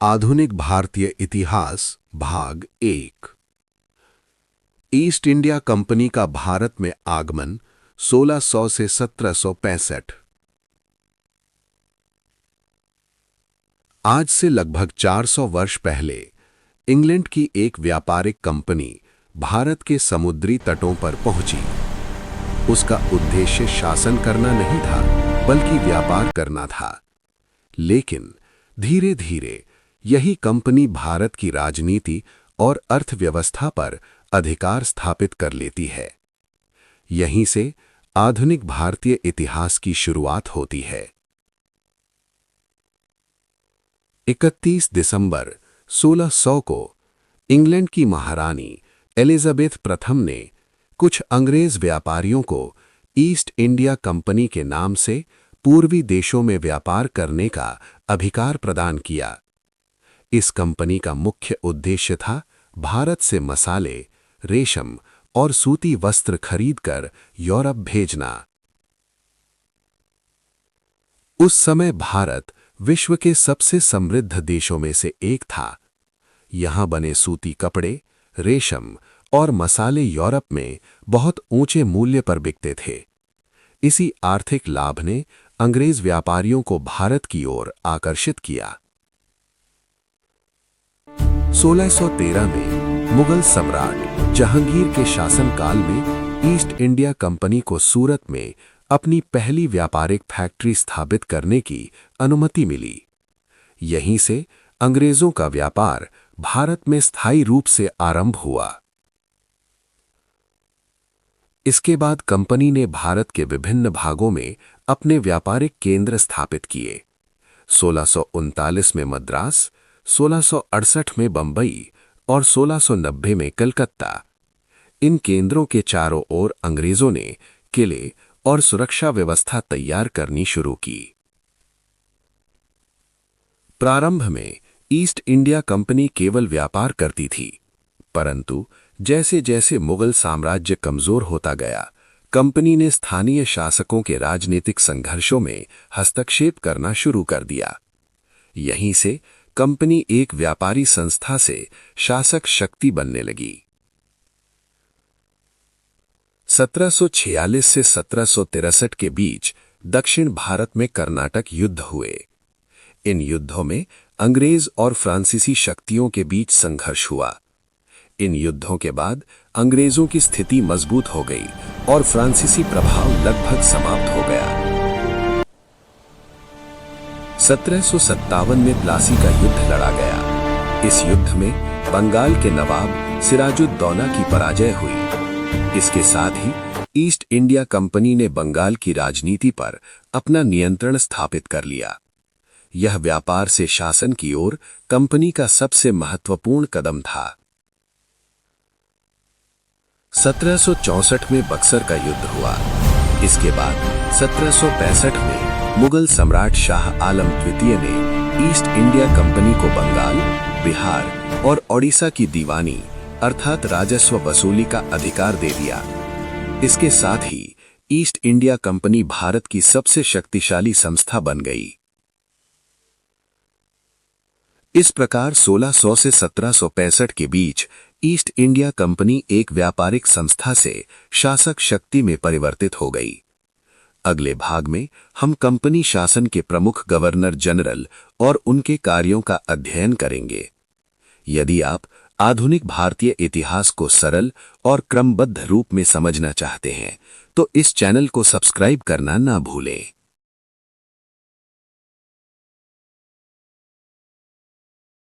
आधुनिक भारतीय इतिहास भाग 1। ईस्ट इंडिया कंपनी का भारत में आगमन 1600 से 1765। आज से लगभग 400 वर्ष पहले इंग्लैंड की एक व्यापारिक कंपनी भारत के समुद्री तटों पर पहुंची। उसका उद्देश्य शासन करना नहीं था, बल्कि व्यापार करना था। लेकिन धीरे धीरे यही कंपनी भारत की राजनीति और अर्थव्यवस्था पर अधिकार स्थापित कर लेती है। यहीं से आधुनिक भारतीय इतिहास की शुरुआत होती है। 31 दिसंबर 1600 को इंग्लैंड की महारानी एलिजाबेथ प्रथम ने कुछ अंग्रेज व्यापारियों को ईस्ट इंडिया कंपनी के नाम से पूर्वी देशों में व्यापार करने का अधिकार प्रदान किया। इस कंपनी का मुख्य उद्देश्य था भारत से मसाले, रेशम और सूती वस्त्र खरीदकर यूरोप भेजना। उस समय भारत विश्व के सबसे समृद्ध देशों में से एक था। यहां बने सूती कपड़े, रेशम और मसाले यूरोप में बहुत ऊंचे मूल्य पर बिकते थे। इसी आर्थिक लाभ ने अंग्रेज व्यापारियों को भारत की ओर आकर्षित किया। 1613 में मुगल सम्राट जहांगीर के शासनकाल में ईस्ट इंडिया कंपनी को सूरत में अपनी पहली व्यापारिक फैक्ट्री स्थापित करने की अनुमति मिली। यहीं से अंग्रेजों का व्यापार भारत में स्थायी रूप से आरंभ हुआ। इसके बाद कंपनी ने भारत के विभिन्न भागों में अपने व्यापारिक केंद्र स्थापित किए। 1639 में मद्रास, 1668 में बंबई और 1690 में कलकत्ता। इन केंद्रों के चारों ओर अंग्रेजों ने किले और सुरक्षा व्यवस्था तैयार करनी शुरू की। प्रारंभ में ईस्ट इंडिया कंपनी केवल व्यापार करती थी, परंतु जैसे जैसे मुगल साम्राज्य कमजोर होता गया, कंपनी ने स्थानीय शासकों के राजनीतिक संघर्षों में हस्तक्षेप करना शुरू कर दिया। यहीं से कंपनी एक व्यापारी संस्था से शासक शक्ति बनने लगी। 1746 से 1763 के बीच दक्षिण भारत में कर्नाटक युद्ध हुए। इन युद्धों में अंग्रेज और फ्रांसीसी शक्तियों के बीच संघर्ष हुआ। इन युद्धों के बाद अंग्रेजों की स्थिति मजबूत हो गई और फ्रांसीसी प्रभाव लगभग समाप्त हो गया। 1757 में प्लासी का युद्ध लड़ा गया। इस युद्ध में बंगाल के नवाब सिराजुद्दौला की पराजय हुई। इसके साथ ही ईस्ट इंडिया कंपनी ने बंगाल की राजनीति पर अपना नियंत्रण स्थापित कर लिया। यह व्यापार से शासन की ओर कंपनी का सबसे महत्वपूर्ण कदम था। 1764 में बक्सर का युद्ध हुआ। इसके बाद 1765 में मुगल सम्राट शाह आलम द्वितीय ने ईस्ट इंडिया कंपनी को बंगाल, बिहार और ओडिशा की दीवानी अर्थात राजस्व वसूली का अधिकार दे दिया। इसके साथ ही ईस्ट इंडिया कंपनी भारत की सबसे शक्तिशाली संस्था बन गई। इस प्रकार 1600 से 1765 के बीच ईस्ट इंडिया कंपनी एक व्यापारिक संस्था से शासक शक्ति में परिवर्तित हो गई। अगले भाग में हम कंपनी शासन के प्रमुख गवर्नर जनरल और उनके कार्यों का अध्ययन करेंगे। यदि आप आधुनिक भारतीय इतिहास को सरल और क्रमबद्ध रूप में समझना चाहते हैं, तो इस चैनल को सब्सक्राइब करना ना भूलें।